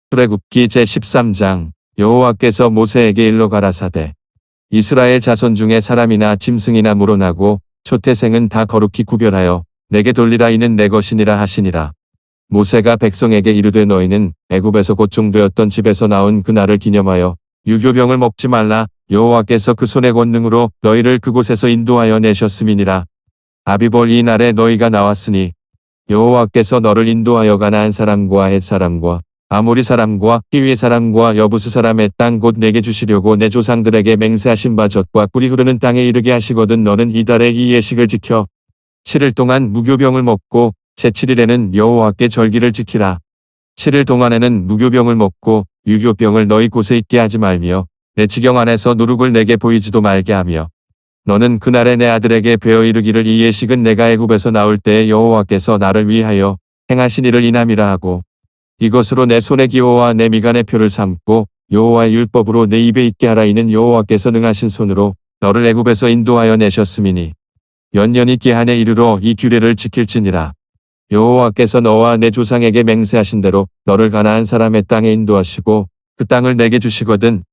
출애굽기 제13장. 여호와께서 모세에게 일러 가라사대 이스라엘 자손 중에 사람이나 짐승이나 물어나고 초태생은 다 거룩히 구별하여 내게 돌리라. 이는 내 것이니라 하시니라. 모세가 백성에게 이르되 너희는 애굽에서 고충되었던 집에서 나온 그날을 기념하여 유교병을 먹지 말라. 여호와께서 그 손의 권능으로 너희를 그곳에서 인도하여 내셨음이니라. 아비볼 이 날에 너희가 나왔으니 여호와께서 너를 인도하여 가나안 사람과 헷 사람과 아모리 사람과 히위 사람과 여부스 사람의 땅 곧 내게 주시려고 내 조상들에게 맹세하신 바 젖과 꿀이 흐르는 땅에 이르게 하시거든. 너는 이달에 이 예식을 지켜 7일 동안 무교병을 먹고 제7일에는 여호와께 절기를 지키라. 7일 동안에는 무교병을 먹고 유교병을 너희 곳에 있게 하지 말며 내 지경 안에서 누룩을 내게 보이지도 말게 하며 너는 그날에 내 아들에게 베어 이르기를 이 예식은 내가 애굽에서 나올 때에 여호와께서 나를 위하여 행하신 일을 인함이라 하고 이것으로 내 손의 기호와 내 미간의 표를 삼고 여호와의 율법으로 내 입에 있게 하라. 이는 여호와께서 능하신 손으로 너를 애굽에서 인도하여 내셨음이니 연년이 기한에 이르러 이 규례를 지킬지니라. 여호와께서 너와 내 조상에게 맹세하신 대로 너를 가나안 사람의 땅에 인도하시고 그 땅을 내게 주시거든.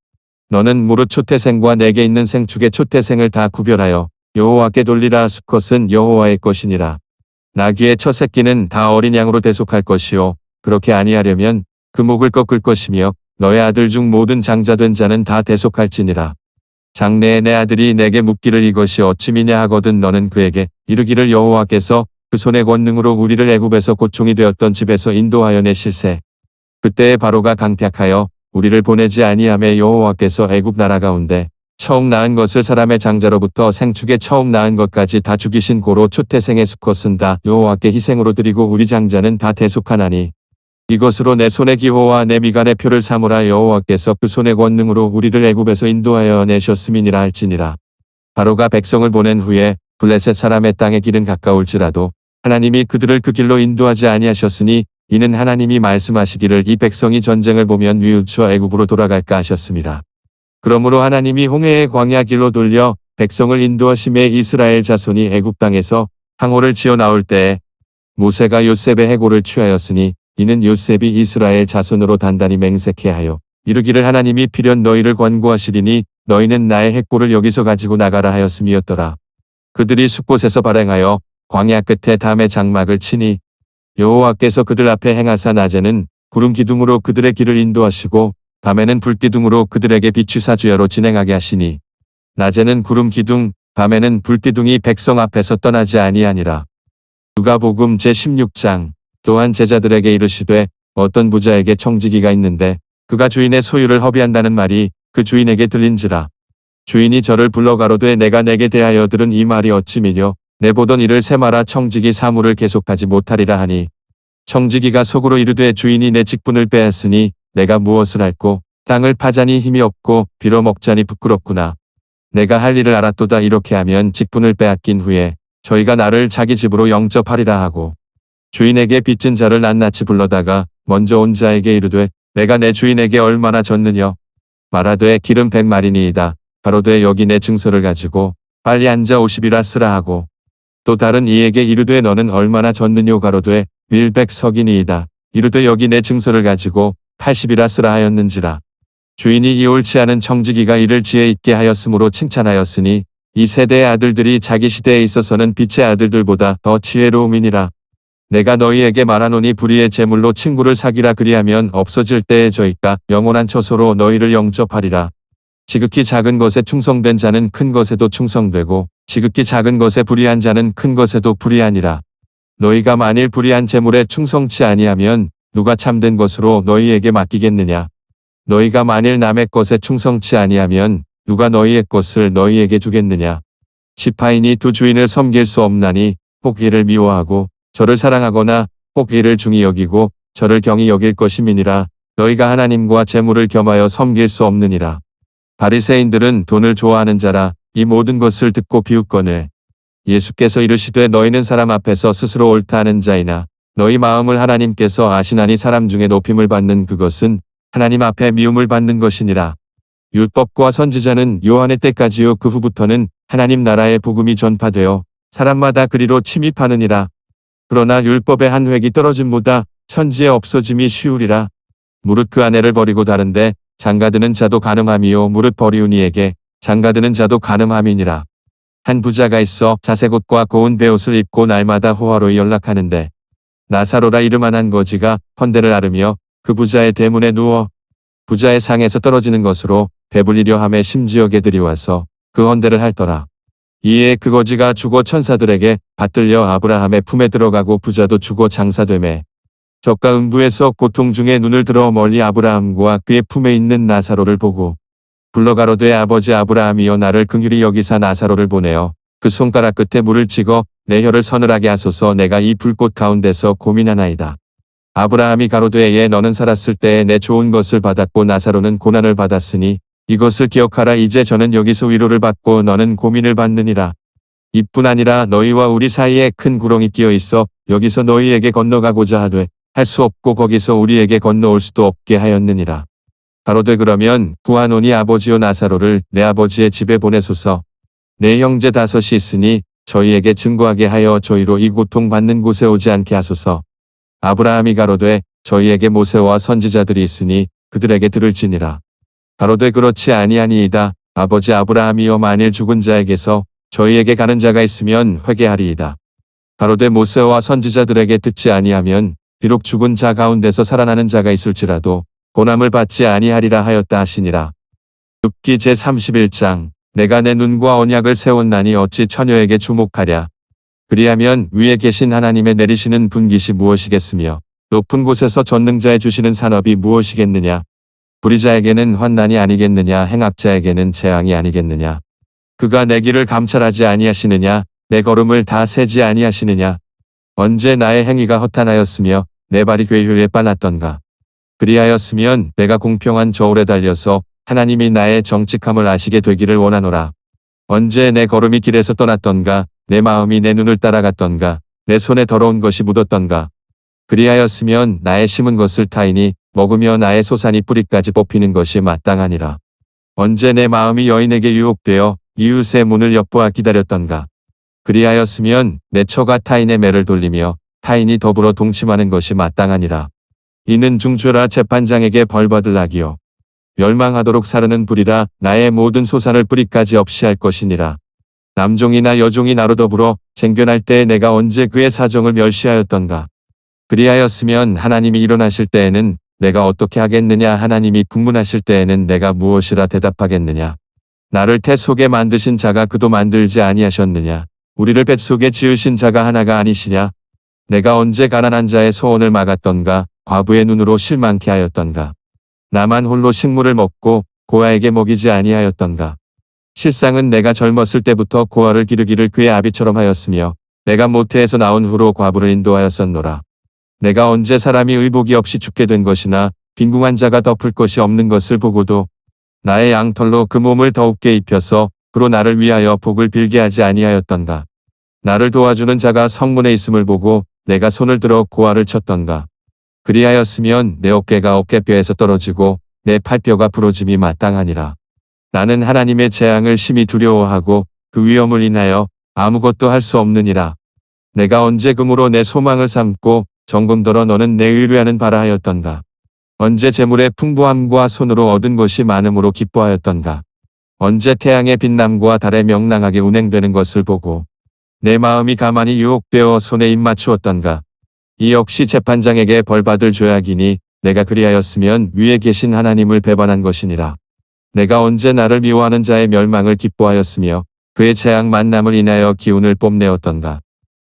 너는 무릇 초태생과 내게 있는 생축의 초태생을 다 구별하여 여호와께 돌리라. 수컷은 여호와의 것이니라. 나귀의 첫 새끼는 다 어린 양으로 대속할 것이요 그렇게 아니하려면 그 목을 꺾을 것이며 너의 아들 중 모든 장자된 자는 다 대속할지니라. 장래에 내 아들이 내게 묻기를 이것이 어찌미냐 하거든 너는 그에게 이르기를 여호와께서 그 손의 권능으로 우리를 애굽에서 고총이 되었던 집에서 인도하여 내실세. 그때에 바로가 강팍하여 우리를 보내지 아니하매 여호와께서 애굽 나라 가운데 처음 낳은 것을 사람의 장자로부터 생축의 처음 낳은 것까지 다 죽이신 고로 초태생의 수컷은 다 여호와께 희생으로 드리고 우리 장자는 다 대속하나니 이것으로 내 손의 기호와 내 미간의 표를 삼으라. 여호와께서 그 손의 권능으로 우리를 애굽에서 인도하여 내셨음이니라 할지니라. 바로가 백성을 보낸 후에 블레셋 사람의 땅의 길은 가까울지라도 하나님이 그들을 그 길로 인도하지 아니하셨으니 이는 하나님이 말씀하시기를 이 백성이 전쟁을 보면 뉘우쳐 애굽으로 돌아갈까 하셨습니다. 그러므로 하나님이 홍해의 광야 길로 돌려 백성을 인도하심에 이스라엘 자손이 애굽 땅에서 항오를 지어 나올 때에 모세가 요셉의 해골을 취하였으니 이는 요셉이 이스라엘 자손으로 단단히 맹세케 하여 이르기를 하나님이 필연 너희를 권고하시리니 너희는 나의 해골을 여기서 가지고 나가라 하였음이었더라. 그들이 숲곳에서 발행하여 광야 끝에 담의 장막을 치니 여호와께서 그들 앞에 행하사 낮에는 구름 기둥으로 그들의 길을 인도하시고 밤에는 불 기둥으로 그들에게 비추사 주야로 진행하게 하시니 낮에는 구름 기둥 밤에는 불 기둥이 백성 앞에서 떠나지 아니하니라. 누가복음 제16장. 또한 제자들에게 이르시되 어떤 부자에게 청지기가 있는데 그가 주인의 소유를 허비한다는 말이 그 주인에게 들린지라. 주인이 저를 불러 가로되 내가 내게 대하여 들은 이 말이 어찌미뇨 내 보던 일을 세마라 청지기 사물을 계속하지 못하리라 하니 청지기가 속으로 이르되 주인이 내 직분을 빼앗으니 내가 무엇을 할꼬 땅을 파자니 힘이 없고 빌어먹자니 부끄럽구나. 내가 할 일을 알았도다. 이렇게 하면 직분을 빼앗긴 후에 저희가 나를 자기 집으로 영접하리라 하고 주인에게 빚진 자를 낱낱이 불러다가 먼저 온 자에게 이르되 내가 내 주인에게 얼마나 졌느냐 말하되 기름 100마리니이다. 가로되 여기 내 증서를 가지고 빨리 앉아 50이라 쓰라 하고 또 다른 이에게 이르되 너는 얼마나 졌느뇨 가로되 밀 100석이니이다. 이르되 여기 내 증서를 가지고 80이라 쓰라 하였는지라. 주인이 이 옳지 않은 청지기가 이를 지혜 있게 하였으므로 칭찬하였으니 이 세대의 아들들이 자기 시대에 있어서는 빛의 아들들보다 더 지혜로움이니라. 내가 너희에게 말하노니 불의의 제물로 친구를 사귀라. 그리하면 없어질 때에 저희가 영원한 처소로 너희를 영접하리라. 지극히 작은 것에 충성된 자는 큰 것에도 충성되고 지극히 작은 것에 불의한 자는 큰 것에도 불의하니라. 너희가 만일 불의한 제물에 충성치 아니하면 누가 참된 것으로 너희에게 맡기겠느냐. 너희가 만일 남의 것에 충성치 아니하면 누가 너희의 것을 너희에게 주겠느냐. 지파인이 두 주인을 섬길 수 없나니 혹 이를 미워하고 저를 사랑하거나 혹 이를 중히 여기고 저를 경히 여길 것임이니라. 너희가 하나님과 재물을 겸하여 섬길 수 없느니라. 바리새인들은 돈을 좋아하는 자라. 이 모든 것을 듣고 비웃거늘 예수께서 이르시되 너희는 사람 앞에서 스스로 옳다 하는 자이나 너희 마음을 하나님께서 아시나니 사람 중에 높임을 받는 그것은 하나님 앞에 미움을 받는 것이니라. 율법과 선지자는 요한의 때까지요 그 후부터는 하나님 나라의 복음이 전파되어 사람마다 그리로 침입하느니라. 그러나 율법의 한 획이 떨어짐보다 천지의 없어짐이 쉬우리라. 무릇 그 아내를 버리고 다른데 장가드는 자도 간음함이요 무릇 버리운 이에게 장가드는 자도 간음함이니라. 한 부자가 있어 자색옷과 고운 베옷을 입고 날마다 호화로이 연락하는데 나사로라 이름한 거지가 헌대를 앓으며 그 부자의 대문에 누워 부자의 상에서 떨어지는 것으로 배불리려 함에 심지어 개들이 와서 그 헌대를 핥더라. 이에 그 거지가 죽어 천사들에게 받들려 아브라함의 품에 들어가고 부자도 죽어 장사되매 적과 음부에서 고통 중에 눈을 들어 멀리 아브라함과 그의 품에 있는 나사로를 보고 불러 가로되 아버지 아브라함이여 나를 긍휼히 여기사 나사로를 보내어 그 손가락 끝에 물을 찍어 내 혀를 서늘하게 하소서 내가 이 불꽃 가운데서 고민하나이다. 아브라함이 가로되 예 너는 살았을 때에 내 좋은 것을 받았고 나사로는 고난을 받았으니 이것을 기억하라. 이제 저는 여기서 위로를 받고 너는 고민을 받느니라. 이뿐 아니라 너희와 우리 사이에 큰 구렁이 끼어 있어 여기서 너희에게 건너가고자 하되 할 수 없고 거기서 우리에게 건너올 수도 없게 하였느니라. 가로되 그러면 구하노니 아버지요 나사로를 내 아버지의 집에 보내소서. 내 형제 5이 있으니 저희에게 증거하게 하여 저희로 이 고통받는 곳에 오지 않게 하소서. 아브라함이 가로되 저희에게 모세와 선지자들이 있으니 그들에게 들을지니라. 가로되 그렇지 아니하니이다. 아버지 아브라함이여 만일 죽은 자에게서 저희에게 가는 자가 있으면 회개하리이다. 가로되 모세와 선지자들에게 듣지 아니하면 비록 죽은 자 가운데서 살아나는 자가 있을지라도 고난을 받지 아니하리라 하였다 하시니라. 욥기 제31장 내가 내 눈과 언약을 세웠나니 어찌 처녀에게 주목하랴. 그리하면 위에 계신 하나님의 내리시는 분깃이 무엇이겠으며 높은 곳에서 전능자의 주시는 산업이 무엇이겠느냐. 불의자에게는 환난이 아니겠느냐 행악자에게는 재앙이 아니겠느냐. 그가 내 길을 감찰하지 아니하시느냐 내 걸음을 다 세지 아니하시느냐. 언제 나의 행위가 허탄하였으며 내 발이 괴효에 빨랐던가. 그리하였으면 내가 공평한 저울에 달려서 하나님이 나의 정직함을 아시게 되기를 원하노라. 언제 내 걸음이 길에서 떠났던가 내 마음이 내 눈을 따라갔던가 내 손에 더러운 것이 묻었던가. 그리하였으면 나의 심은 것을 타이니 먹으며 나의 소산이 뿌리까지 뽑히는 것이 마땅하니라. 언제 내 마음이 여인에게 유혹되어 이웃의 문을 엿보아 기다렸던가. 그리하였으면 내 처가 타인의 매를 돌리며 타인이 더불어 동침하는 것이 마땅하니라. 이는 중죄라 재판장에게 벌받을 악이요 멸망하도록 사르는 불이라 나의 모든 소산을 뿌리까지 없이 할 것이니라. 남종이나 여종이 나로 더불어 쟁변할 때에 내가 언제 그의 사정을 멸시하였던가. 그리하였으면 하나님이 일어나실 때에는 내가 어떻게 하겠느냐 하나님이 국문하실 때에는 내가 무엇이라 대답하겠느냐. 나를 태 속에 만드신 자가 그도 만들지 아니하셨느냐. 우리를 뱃속에 지으신 자가 하나가 아니시냐. 내가 언제 가난한 자의 소원을 막았던가 과부의 눈으로 실망케 하였던가. 나만 홀로 식물을 먹고 고아에게 먹이지 아니하였던가. 실상은 내가 젊었을 때부터 고아를 기르기를 그의 아비처럼 하였으며 내가 모태에서 나온 후로 과부를 인도하였었노라. 내가 언제 사람이 의복이 없이 죽게 된 것이나 빈궁한 자가 덮을 것이 없는 것을 보고도 나의 양털로 그 몸을 더욱게 입혀서 그로 나를 위하여 복을 빌게 하지 아니하였던가. 나를 도와주는 자가 성문에 있음을 보고 내가 손을 들어 고아를 쳤던가. 그리하였으면 내 어깨가 어깨뼈에서 떨어지고 내 팔뼈가 부러짐이 마땅하니라. 나는 하나님의 재앙을 심히 두려워하고 그 위험을 인하여 아무것도 할 수 없느니라. 내가 언제 금으로 내 소망을 삼고 정금더러 너는 내 의뢰하는 바라 하였던가. 언제 재물의 풍부함과 손으로 얻은 것이 많음으로 기뻐하였던가. 언제 태양의 빛남과 달의 명랑하게 운행되는 것을 보고 내 마음이 가만히 유혹되어 손에 입맞추었던가. 이 역시 재판장에게 벌받을 죄악이니 내가 그리하였으면 위에 계신 하나님을 배반한 것이니라. 내가 언제 나를 미워하는 자의 멸망을 기뻐하였으며 그의 재앙 만남을 인하여 기운을 뽐내었던가.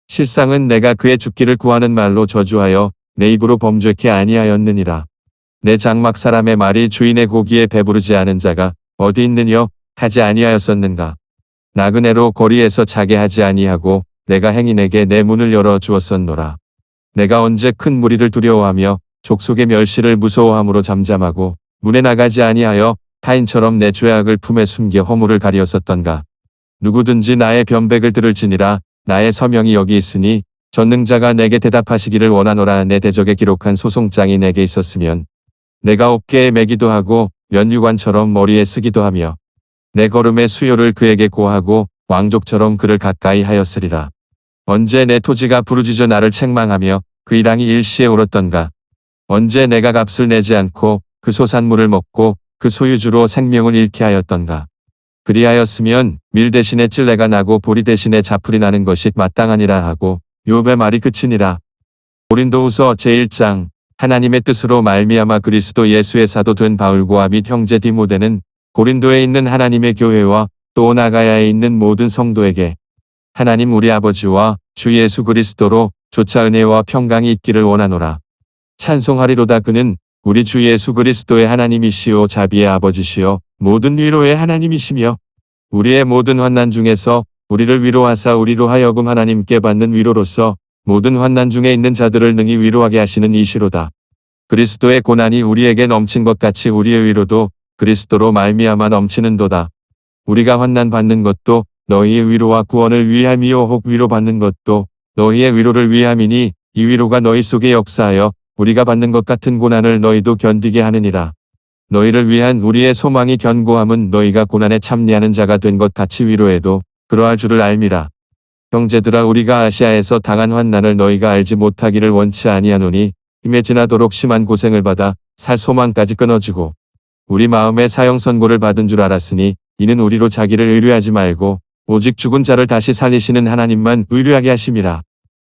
실상은 내가 그의 죽기를 구하는 말로 저주하여 내 입으로 범죄케 아니하였느니라. 내 장막 사람의 말이 주인의 고기에 배부르지 않은 자가 어디 있느냐 하지 아니하였었는가. 나그네로 거리에서 자게 하지 아니하고 내가 행인에게 내 문을 열어 주었었노라. 내가 언제 큰 무리를 두려워하며 족속의 멸시를 무서워함으로 잠잠하고 문에 나가지 아니하여 타인처럼 내 죄악을 품에 숨겨 허물을 가리었었던가. 누구든지 나의 변백을 들을지니라. 나의 서명이 여기 있으니 전능자가 내게 대답하시기를 원하노라. 내 대적에 기록한 소송장이 내게 있었으면 내가 어깨에 매기도 하고 면류관처럼 머리에 쓰기도 하며 내 걸음의 수요를 그에게 고하고 왕족처럼 그를 가까이 하였으리라. 언제 내 토지가 부르짖어 나를 책망하며 그 일왕이 일시에 울었던가. 언제 내가 값을 내지 않고 그 소산물을 먹고 그 소유주로 생명을 잃게 하였던가. 그리하였으면 밀 대신에 찔레가 나고 보리 대신에 자풀이 나는 것이 마땅하니라 하고 욥의 말이 그치니라. 고린도후서 제1장. 하나님의 뜻으로 말미암아 그리스도 예수의 사도 된 바울과 및 형제 디모데는 고린도에 있는 하나님의 교회와 또 나가야에 있는 모든 성도에게 하나님 우리 아버지와 주 예수 그리스도로 조차 은혜와 평강이 있기를 원하노라. 찬송하리로다. 그는 우리 주 예수 그리스도의 하나님이시오 자비의 아버지시요 모든 위로의 하나님이시며 우리의 모든 환난 중에서 우리를 위로하사 우리로 하여금 하나님께 받는 위로로서 모든 환난 중에 있는 자들을 능히 위로하게 하시는 이시로다. 그리스도의 고난이 우리에게 넘친 것 같이 우리의 위로도 그리스도로 말미암아 넘치는도다. 우리가 환난 받는 것도 너희의 위로와 구원을 위함이요 혹 위로받는 것도 너희의 위로를 위함이니 이 위로가 너희 속에 역사하여 우리가 받는 것 같은 고난을 너희도 견디게 하느니라. 너희를 위한 우리의 소망이 견고함은 너희가 고난에 참여하는 자가 된 것 같이 위로해도 그러할 줄을 알미라. 형제들아 우리가 아시아에서 당한 환난을 너희가 알지 못하기를 원치 아니하노니 힘에 지나도록 심한 고생을 받아 살 소망까지 끊어지고 우리 마음에 사형 선고를 받은 줄 알았으니 이는 우리로 자기를 의뢰하지 말고 오직 죽은 자를 다시 살리시는 하나님만 의뢰하게 하심이라.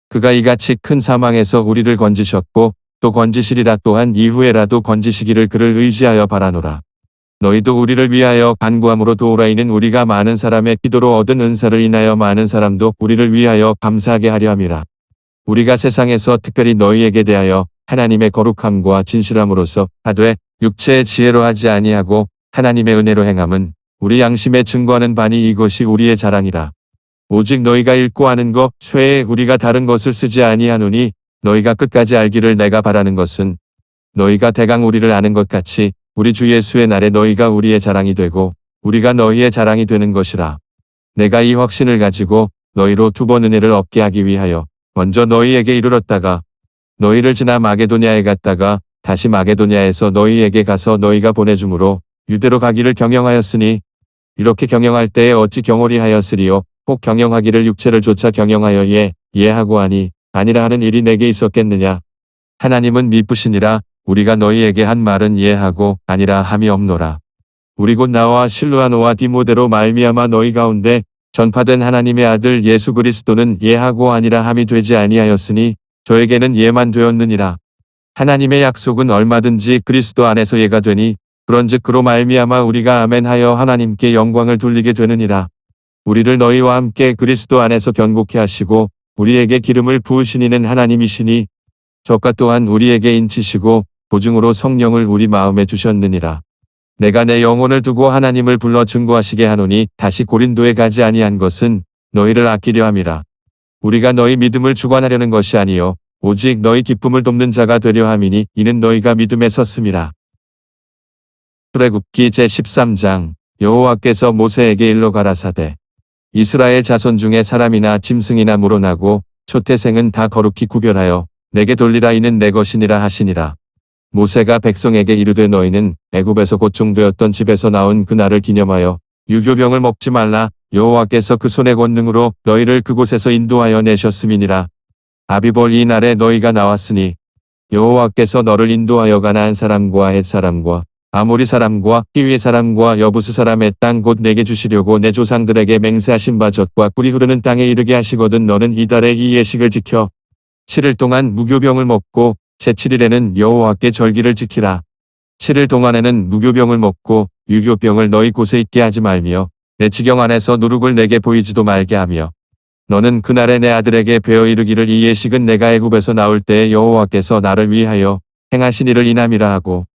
그가 이같이 큰 사망에서 우리를 건지셨고 또 건지시리라. 또한 이후에라도 건지시기를 그를 의지하여 바라노라. 너희도 우리를 위하여 간구함으로 도우라. 이는 우리가 많은 사람의 기도로 얻은 은사를 인하여 많은 사람도 우리를 위하여 감사하게 하려 함이라. 우리가 세상에서 특별히 너희에게 대하여 하나님의 거룩함과 진실함으로써 하되 육체의 지혜로 하지 아니하고 하나님의 은혜로 행함은 우리 양심에 증거하는 바니 이것이 우리의 자랑이라. 오직 너희가 읽고 아는 것 외에 우리가 다른 것을 쓰지 아니하노니 너희가 끝까지 알기를 내가 바라는 것은 너희가 대강 우리를 아는 것 같이 우리 주 예수의 날에 너희가 우리의 자랑이 되고 우리가 너희의 자랑이 되는 것이라. 내가 이 확신을 가지고 너희로 두 번 은혜를 얻게 하기 위하여 먼저 너희에게 이르렀다가 너희를 지나 마게도냐에 갔다가 다시 마게도냐에서 너희에게 가서 너희가 보내줌으로 유대로 가기를 경영하였으니 이렇게 경영할 때에 어찌 경홀히 하였으리요 혹 경영하기를 육체를 좇아 경영하여 예하고 하니 아니라 하는 일이 내게 있었겠느냐. 하나님은 미쁘시니라. 우리가 너희에게 한 말은 예하고 아니라 함이 없노라. 우리 곧 나와 실루아노와 디모데로 말미암아 너희 가운데 전파된 하나님의 아들 예수 그리스도는 예하고 아니라 함이 되지 아니하였으니 저에게는 예만 되었느니라. 하나님의 약속은 얼마든지 그리스도 안에서 예가 되니 그런즉 그로 말미암아 우리가 아멘하여 하나님께 영광을 돌리게 되느니라. 우리를 너희와 함께 그리스도 안에서 견고케 하시고 우리에게 기름을 부으신 이는 하나님이시니 저가 또한 우리에게 인치시고 보증으로 성령을 우리 마음에 주셨느니라. 내가 내 영혼을 두고 하나님을 불러 증거하시게 하노니 다시 고린도에 가지 아니한 것은 너희를 아끼려 함이라. 우리가 너희 믿음을 주관하려는 것이 아니요 오직 너희 기쁨을 돕는 자가 되려 함이니 이는 너희가 믿음에 섰음이라. 출애굽기 제13장. 여호와께서 모세에게 일러 가라사대 이스라엘 자손 중에 사람이나 짐승이나 물어나고 초태생은 다 거룩히 구별하여 내게 돌리라. 이는 내 것이니라 하시니라. 모세가 백성에게 이르되 너희는 애굽에서 고충되었던 집에서 나온 그 날을 기념하여 유교병을 먹지 말라. 여호와께서 그 손의 권능으로 너희를 그곳에서 인도하여 내셨음이니라. 아비볼 이 날에 너희가 나왔으니 여호와께서 너를 인도하여 가나안 사람과 헷 사람과 아모리 사람과 히위 사람과 여부스 사람의 땅 곧 내게 주시려고 내 조상들에게 맹세하신 바 젖과 꿀이 흐르는 땅에 이르게 하시거든. 너는 이달에 이 예식을 지켜 7일 동안 무교병을 먹고 제7일에는 여호와께 절기를 지키라. 7일 동안에는 무교병을 먹고 유교병을 너희 곳에 있게 하지 말며 내 지경 안에서 누룩을 내게 보이지도 말게 하며 너는 그날에 내 아들에게 베어 이르기를 이 예식은 내가 애굽에서 나올 때에 여호와께서 나를 위하여 행하신 일을 인함이라 하고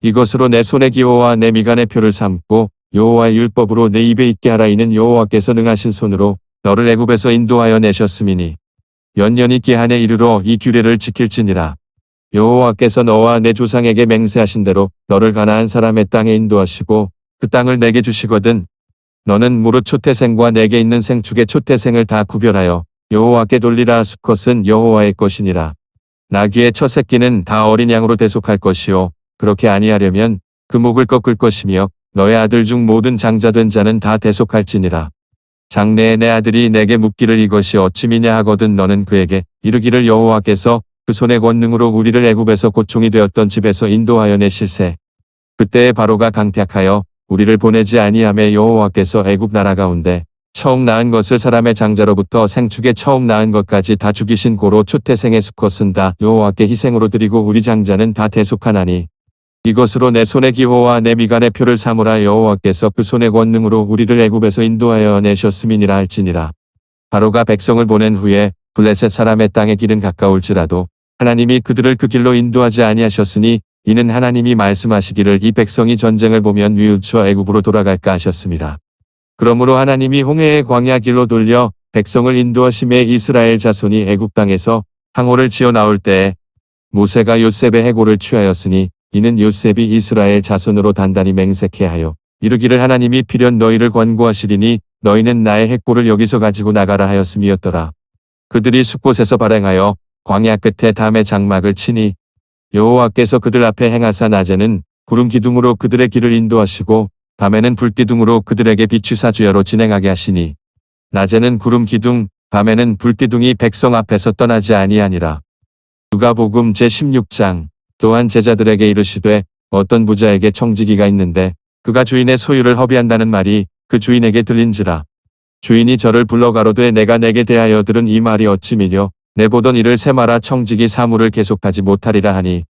이것으로 내 손의 기호와 내 미간의 표를 삼고 여호와의 율법으로 내 입에 있게 하라. 이는 여호와께서 능하신 손으로 너를 애굽에서 인도하여 내셨음이니 연년이 기한에 이르러 이 규례를 지킬지니라. 여호와께서 너와 내 조상에게 맹세하신 대로 너를 가나안 사람의 땅에 인도하시고 그 땅을 내게 주시거든. 너는 무릇 초태생과 내게 있는 생축의 초태생을 다 구별하여 여호와께 돌리라. 수컷은 여호와의 것이니라. 나귀의 첫 새끼는 다 어린 양으로 대속할 것이요 그렇게 아니하려면 그 목을 꺾을 것이며 너의 아들 중 모든 장자된 자는 다 대속할지니라. 장래에 내 아들이 내게 묻기를 이것이 어찌미냐 하거든 너는 그에게 이르기를 여호와께서 그 손의 권능으로 우리를 애굽에서 고총이 되었던 집에서 인도하여 내실세. 그때에 바로가 강팍하여 우리를 보내지 아니하매 여호와께서 애굽 나라 가운데 처음 낳은 것을 사람의 장자로부터 생축에 처음 낳은 것까지 다 죽이신 고로 초태생의 수컷은 다 여호와께 희생으로 드리고 우리 장자는 다 대속하나니 이것으로 내 손의 기호와 내 미간의 표를 삼으라. 여호와께서 그 손의 권능으로 우리를 애굽에서 인도하여 내셨음이니라 할지니라. 바로가 백성을 보낸 후에 블레셋 사람의 땅의 길은 가까울지라도 하나님이 그들을 그 길로 인도하지 아니하셨으니 이는 하나님이 말씀하시기를 이 백성이 전쟁을 보면 뉘우쳐 애굽으로 돌아갈까 하셨습니다. 그러므로 하나님이 홍해의 광야 길로 돌려 백성을 인도하심에 이스라엘 자손이 애굽 땅에서 항오를 지어 나올 때에 모세가 요셉의 해골을 취하였으니 이는 요셉이 이스라엘 자손으로 단단히 맹세케 하여 이르기를 하나님이 필연 너희를 권고하시리니 너희는 나의 해골을 여기서 가지고 나가라 하였음이었더라. 그들이 숲곳에서 발행하여 광야 끝에 담의 장막을 치니 여호와께서 그들 앞에 행하사 낮에는 구름 기둥으로 그들의 길을 인도하시고 밤에는 불기둥으로 그들에게 비추사 주야로 진행하게 하시니 낮에는 구름 기둥 밤에는 불기둥이 백성 앞에서 떠나지 아니하니라. 누가복음 제16장. 또한 제자들에게 이르시되 어떤 부자에게 청지기가 있는데 그가 주인의 소유를 허비한다는 말이 그 주인에게 들린지라. 주인이 저를 불러 가로되 내가 내게 대하여 들은 이 말이 어찌미뇨 내 보던 일을 세마라. 청지기 사물을 계속하지 못하리라 하니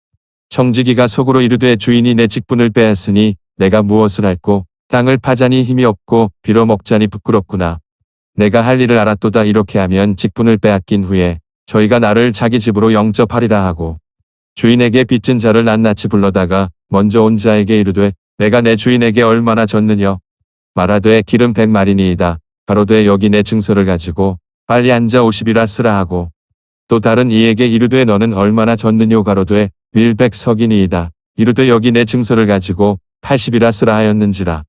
청지기가 속으로 이르되 주인이 내 직분을 빼앗으니 내가 무엇을 할꼬 땅을 파자니 힘이 없고 빌어 먹자니 부끄럽구나. 내가 할 일을 알았도다. 이렇게 하면 직분을 빼앗긴 후에 저희가 나를 자기 집으로 영접하리라 하고 주인에게 빚진 자를 낱낱이 불러다가 먼저 온 자에게 이르되 내가 내 주인에게 얼마나 졌느냐 말하되 기름 100마리니이다. 가로되 여기 내 증서를 가지고 빨리 앉아 50이라 쓰라 하고 또 다른 이에게 이르되 너는 얼마나 졌느뇨 가로되 밀 100석이니이다. 이르되 여기 내 증서를 가지고 80이라 쓰라 하였는지라.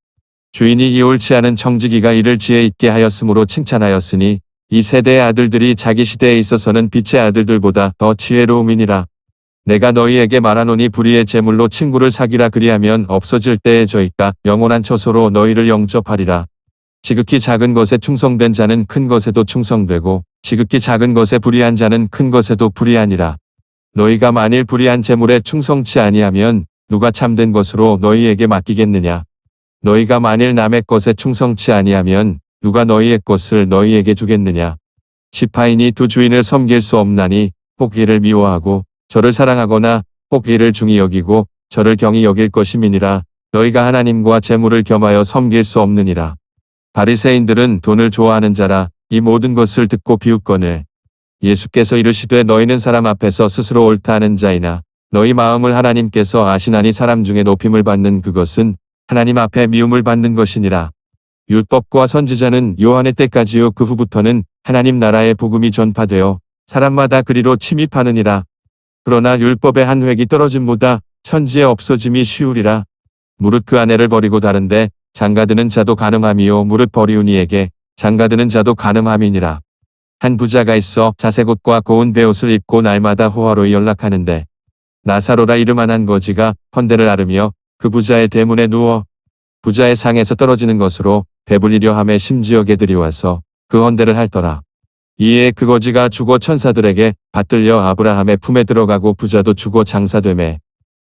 주인이 이 옳지 않은 청지기가 이를 지혜 있게 하였으므로 칭찬하였으니 이 세대의 아들들이 자기 시대에 있어서는 빛의 아들들보다 더 지혜로움이니라. 내가 너희에게 말하노니 불의의 제물로 친구를 사귀라. 그리하면 없어질 때에 저희가 영원한 처소로 너희를 영접하리라. 지극히 작은 것에 충성된 자는 큰 것에도 충성되고 지극히 작은 것에 불의한 자는 큰 것에도 불의하니라. 너희가 만일 불의한 제물에 충성치 아니하면 누가 참된 것으로 너희에게 맡기겠느냐. 너희가 만일 남의 것에 충성치 아니하면 누가 너희의 것을 너희에게 주겠느냐. 지파인이 두 주인을 섬길 수 없나니 혹 이를 미워하고 저를 사랑하거나 혹 이를 중히 여기고 저를 경히 여길 것임이니라. 너희가 하나님과 재물을 겸하여 섬길 수 없느니라. 바리새인들은 돈을 좋아하는 자라. 이 모든 것을 듣고 비웃거늘 예수께서 이르시되 너희는 사람 앞에서 스스로 옳다 하는 자이나 너희 마음을 하나님께서 아시나니 사람 중에 높임을 받는 그것은 하나님 앞에 미움을 받는 것이니라. 율법과 선지자는 요한의 때까지요 그 후부터는 하나님 나라의 복음이 전파되어 사람마다 그리로 침입하느니라. 그러나 율법의 한 획이 떨어짐보다 천지의 없어짐이 쉬우리라. 무릇 그 아내를 버리고 다른데 장가드는 자도 간음함이요 무릇 버리우니에게 장가드는 자도 간음함이니라. 한 부자가 있어 자색옷과 고운 베옷을 입고 날마다 호화로이 연락하는데 나사로라 이름만한 거지가 헌대를 앓으며 그 부자의 대문에 누워 부자의 상에서 떨어지는 것으로 배불리려 하며 심지어 개들이 와서 그 헌대를 핥더라. 이에 그 거지가 죽어 천사들에게 받들려 아브라함의 품에 들어가고 부자도 죽어 장사되매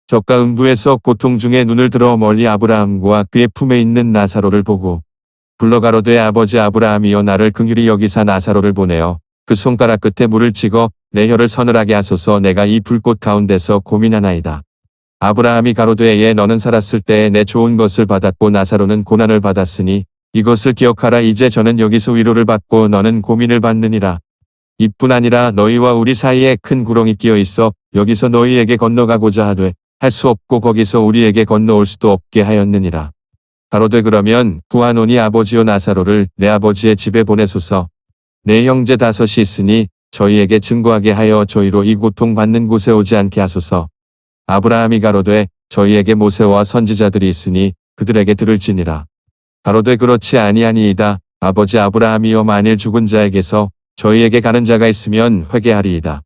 젖과 음부에서 고통 중에 눈을 들어 멀리 아브라함과 그의 품에 있는 나사로를 보고 불러 가로되 아버지 아브라함이여 나를 긍휼히 여기사 나사로를 보내어 그 손가락 끝에 물을 찍어 내 혀를 서늘하게 하소서. 내가 이 불꽃 가운데서 고민하나이다. 아브라함이 가로되 예 너는 살았을 때에 내 좋은 것을 받았고 나사로는 고난을 받았으니 이것을 기억하라. 이제 저는 여기서 위로를 받고 너는 고민을 받느니라. 이뿐 아니라 너희와 우리 사이에 큰 구렁이 끼어 있어 여기서 너희에게 건너가고자 하되 할 수 없고 거기서 우리에게 건너올 수도 없게 하였느니라. 가로되 그러면 구하노니 아버지여 나사로를 내 아버지의 집에 보내소서. 내 형제 5이 있으니 저희에게 증거하게 하여 저희로 이 고통받는 곳에 오지 않게 하소서. 아브라함이 가로되 저희에게 모세와 선지자들이 있으니 그들에게 들을지니라. 가로되 그렇지 아니하니이다. 아버지 아브라함이여 만일 죽은 자에게서 저희에게 가는 자가 있으면 회개하리이다.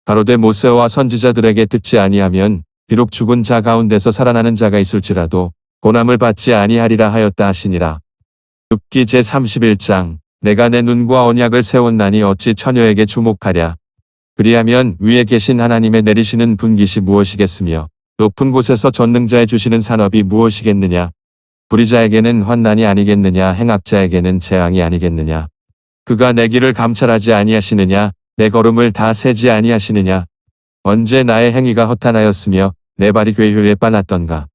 가로되 모세와 선지자들에게 듣지 아니하면 비록 죽은 자 가운데서 살아나는 자가 있을지라도 고난을 받지 아니하리라 하였다 하시니라. 욥기 제31장. 내가 내 눈과 언약을 세웠나니 어찌 처녀에게 주목하랴. 그리하면 위에 계신 하나님의 내리시는 분깃이 무엇이겠으며 높은 곳에서 전능자에 주시는 산업이 무엇이겠느냐. 불의자에게는 환난이 아니겠느냐. 행악자에게는 재앙이 아니겠느냐. 그가 내 길을 감찰하지 아니하시느냐. 내 걸음을 다 세지 아니하시느냐. 언제 나의 행위가 허탄하였으며 내 발이 괴효에 빠났던가.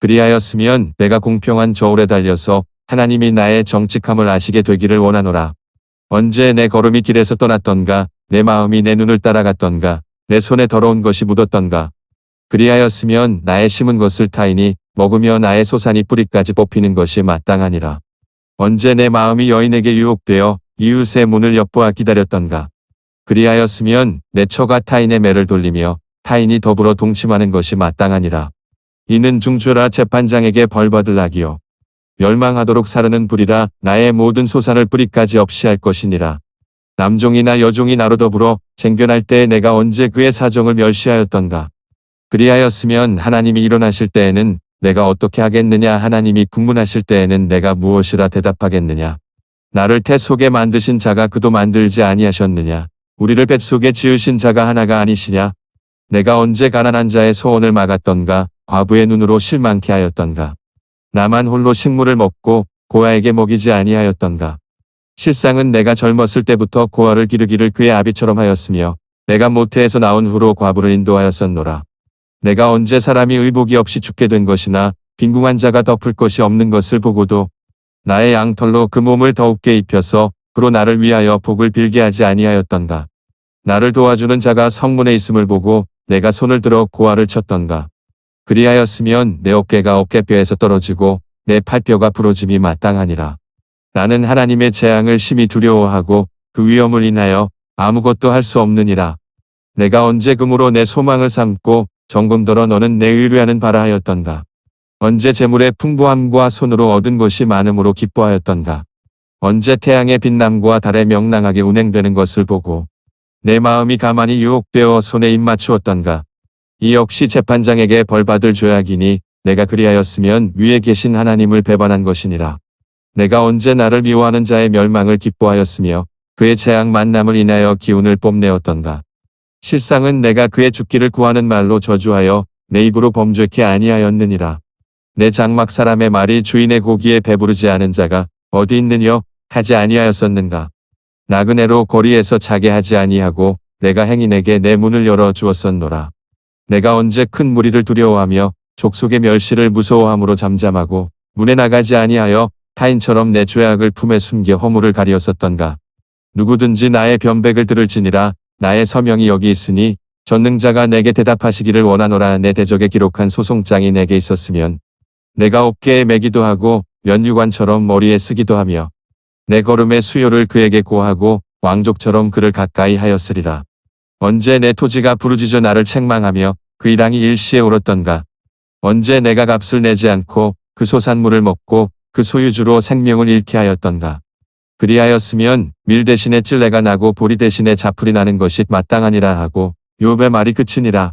그리하였으면 내가 공평한 저울에 달려서 하나님이 나의 정직함을 아시게 되기를 원하노라. 언제 내 걸음이 길에서 떠났던가. 내 마음이 내 눈을 따라갔던가. 내 손에 더러운 것이 묻었던가. 그리하였으면 나의 심은 것을 타이니 먹으며 나의 소산이 뿌리까지 뽑히는 것이 마땅하니라. 언제 내 마음이 여인에게 유혹되어 이웃의 문을 엿보아 기다렸던가. 그리하였으면 내 처가 타인의 매를 돌리며 타인이 더불어 동침하는 것이 마땅하니라. 이는 중죄라 재판장에게 벌받을 악이요 멸망하도록 사르는 불이라. 나의 모든 소산을 뿌리까지 없이 할 것이니라. 남종이나 여종이 나로 더불어 쟁변할 때에 내가 언제 그의 사정을 멸시하였던가. 그리하였으면 하나님이 일어나실 때에는 내가 어떻게 하겠느냐. 하나님이 국문하실 때에는 내가 무엇이라 대답하겠느냐. 나를 태 속에 만드신 자가 그도 만들지 아니하셨느냐. 우리를 뱃속에 지으신 자가 하나가 아니시냐. 내가 언제 가난한 자의 소원을 막았던가. 과부의 눈으로 실망케 하였던가. 나만 홀로 식물을 먹고 고아에게 먹이지 아니하였던가. 실상은 내가 젊었을 때부터 고아를 기르기를 그의 아비처럼 하였으며 내가 모태에서 나온 후로 과부를 인도하였었노라. 내가 언제 사람이 의복이 없이 죽게 된 것이나 빈궁한 자가 덮을 것이 없는 것을 보고도 나의 양털로 그 몸을 더욱게 입혀서 그로 나를 위하여 복을 빌게 하지 아니하였던가. 나를 도와주는 자가 성문에 있음을 보고 내가 손을 들어 고아를 쳤던가. 그리하였으면 내 어깨가 어깨뼈에서 떨어지고 내 팔뼈가 부러짐이 마땅하니라. 나는 하나님의 재앙을 심히 두려워하고 그 위험을 인하여 아무것도 할 수 없느니라. 내가 언제 금으로 내 소망을 삼고 정금더러 너는 내 의뢰하는 바라 하였던가. 언제 재물의 풍부함과 손으로 얻은 것이 많음으로 기뻐하였던가. 언제 태양의 빛남과 달의 명랑하게 운행되는 것을 보고 내 마음이 가만히 유혹되어 손에 입맞추었던가. 이 역시 재판장에게 벌받을 죄악이니 내가 그리하였으면 위에 계신 하나님을 배반한 것이니라. 내가 언제 나를 미워하는 자의 멸망을 기뻐하였으며 그의 재앙 만남을 인하여 기운을 뽐내었던가. 실상은 내가 그의 죽기를 구하는 말로 저주하여 내 입으로 범죄케 아니하였느니라. 내 장막 사람의 말이 주인의 고기에 배부르지 않은 자가 어디 있느뇨 하지 아니하였었는가. 나그네로 거리에서 자게 하지 아니하고 내가 행인에게 내 문을 열어 주었었노라. 내가 언제 큰 무리를 두려워하며 족속의 멸시를 무서워함으로 잠잠하고 문에 나가지 아니하여 타인처럼 내 죄악을 품에 숨겨 허물을 가리었었던가. 누구든지 나의 변백을 들을지니라. 나의 서명이 여기 있으니 전능자가 내게 대답하시기를 원하노라. 내 대적에 기록한 소송장이 내게 있었으면 내가 어깨에 매기도 하고 면류관처럼 머리에 쓰기도 하며 내 걸음의 수요를 그에게 고하고 왕족처럼 그를 가까이 하였으리라. 언제 내 토지가 부르짖어 나를 책망하며 그 일항이 일시에 울었던가. 언제 내가 값을 내지 않고 그 소산물을 먹고 그 소유주로 생명을 잃게 하였던가. 그리하였으면 밀 대신에 찔레가 나고 보리 대신에 자풀이 나는 것이 마땅하니라 하고 욥의 말이 그치니라.